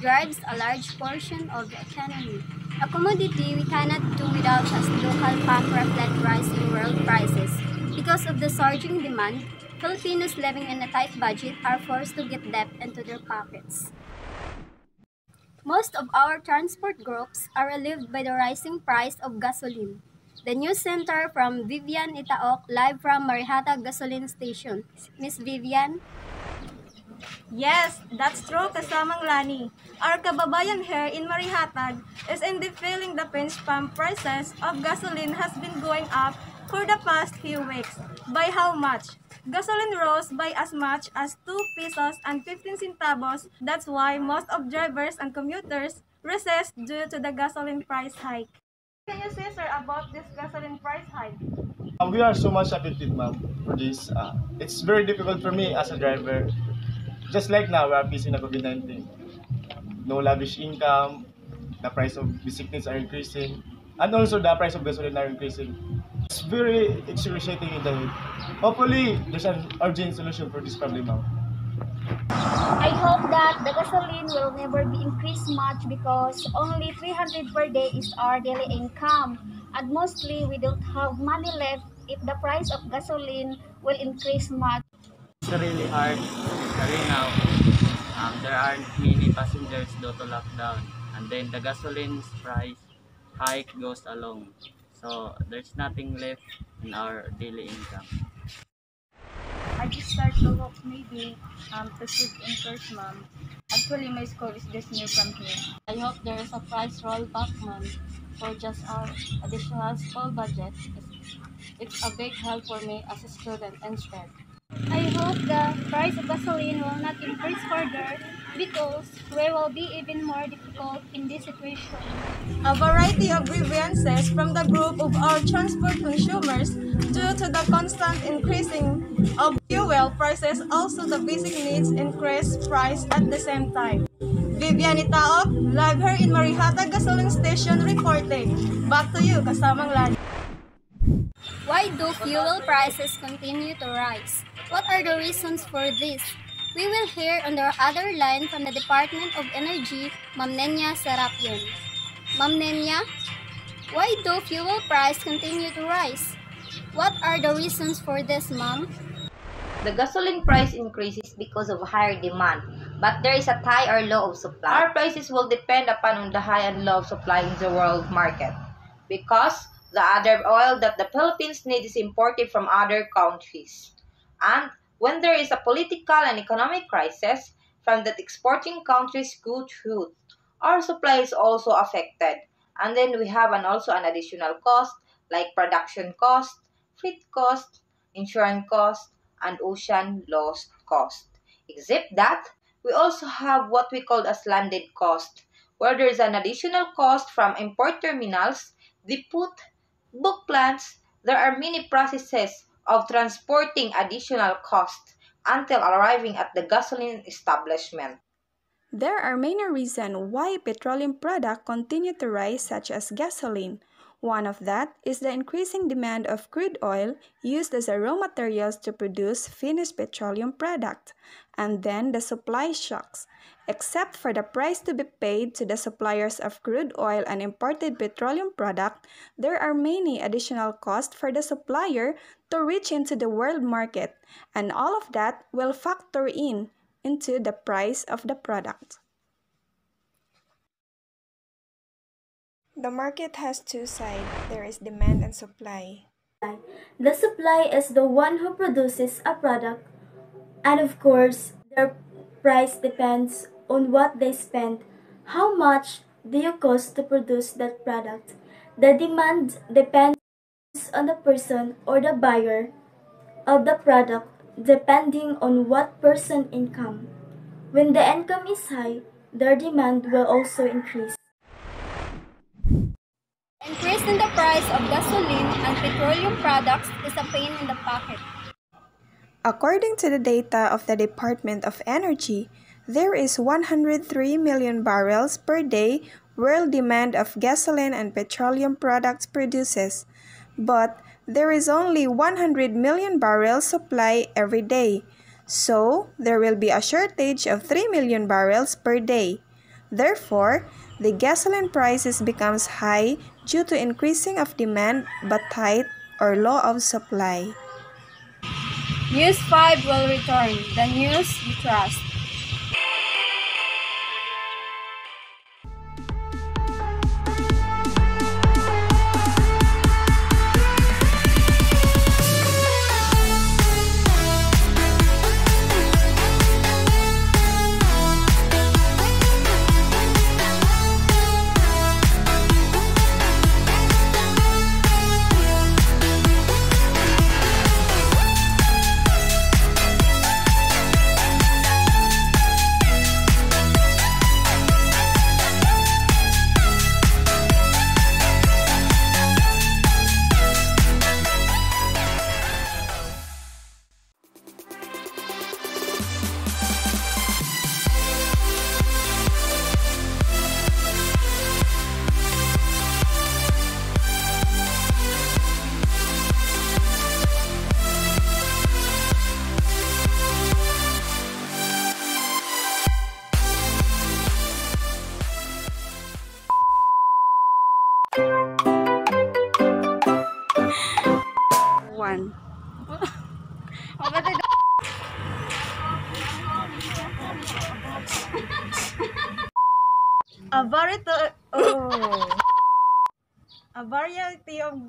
drives a large portion of the economy. A commodity we cannot do without as local pump reflect rising world prices. Because of the surging demand, Filipinos living in a tight budget are forced to get debt into their pockets. Most of our transport groups are relieved by the rising price of gasoline. The news center from Vivian Itaok, live from Marihata Gasoline Station. Miss Vivian? Yes, that's true, kasamang Lani. Our kababayan here in Marihatag is indeed feeling the pinch pump prices of gasoline has been going up for the past few weeks. By how much? Gasoline rose by as much as 2 pesos and 15 centavos. That's why most of drivers and commuters resist due to the gasoline price hike. Can you say, sir, about this gasoline price hike? We are so much affected, ma'am, for this. It's very difficult for me as a driver. Just like now, we are facing the COVID-19. No lavish income, the price of basic are increasing, and also the price of gasoline are increasing. It's very excruciating in the head. Hopefully, there's an urgent solution for this problem, ma'am. I hope that the gasoline will never be increased much because only 300 per day is our daily income. And mostly we don't have money left if the price of gasoline will increase much. It's really hard, especially now. There aren't many passengers due to lockdown. And then the gasoline price hike goes along. So there's nothing left in our daily income. I just start to hope maybe to save interest, ma'am. Actually, my school is just near from here. I hope there is a price rollback, ma'am, for just our additional school budget. It's a big help for me as a student instead. I hope the price of gasoline will not increase further because we will be even more difficult in this situation. A variety of grievances from the group of our transport consumers due to the constant increasing of fuel prices. Also, the basic needs increase price at the same time. Vivian Itaok, live here in Marihata Gasoline Station reporting. Back to you, kasamang Lani. Why do fuel prices continue to rise? What are the reasons for this? We will hear on the other line from the Department of Energy, Ma'am Nenya Serapion. Ma'am Nenya, why do fuel prices continue to rise? What are the reasons for this, ma'am? The gasoline price increases because of higher demand, but there is a high or low of supply. Our prices will depend upon the high and low of supply in the world market because the other oil that the Philippines need is imported from other countries. And when there is a political and economic crisis from the exporting countries good food, our supply is also affected. And then we have also an additional cost like production cost, freight cost, insurance cost, and ocean loss cost. Except that, we also have what we call as landed cost, where there is an additional cost from import terminals, depot, book plants. There are many processes of transporting additional cost until arriving at the gasoline establishment. There are many reasons why petroleum products continue to rise, such as gasoline. One of that is the increasing demand of crude oil used as a raw materials to produce finished petroleum product, and then the supply shocks. Except for the price to be paid to the suppliers of crude oil and imported petroleum product, there are many additional costs for the supplier to reach into the world market, and all of that will factor into the price of the product. The market has two sides. There is demand and supply. The supply is the one who produces a product, and of course, their price depends on what they spend. How much do you cost to produce that product? The demand depends on the person or the buyer of the product, depending on what person income. When the income is high, their demand will also increase. Increase in the price of gasoline and petroleum products is a pain in the pocket. According to the data of the Department of Energy, there is 103 million barrels per day world demand of gasoline and petroleum products produces, but there is only 100 million barrels supply every day, so there will be a shortage of 3 million barrels per day. Therefore, the gasoline prices becomes high due to increasing of demand but tight or low of supply. News 5 will return, the news you trust. One. A variety of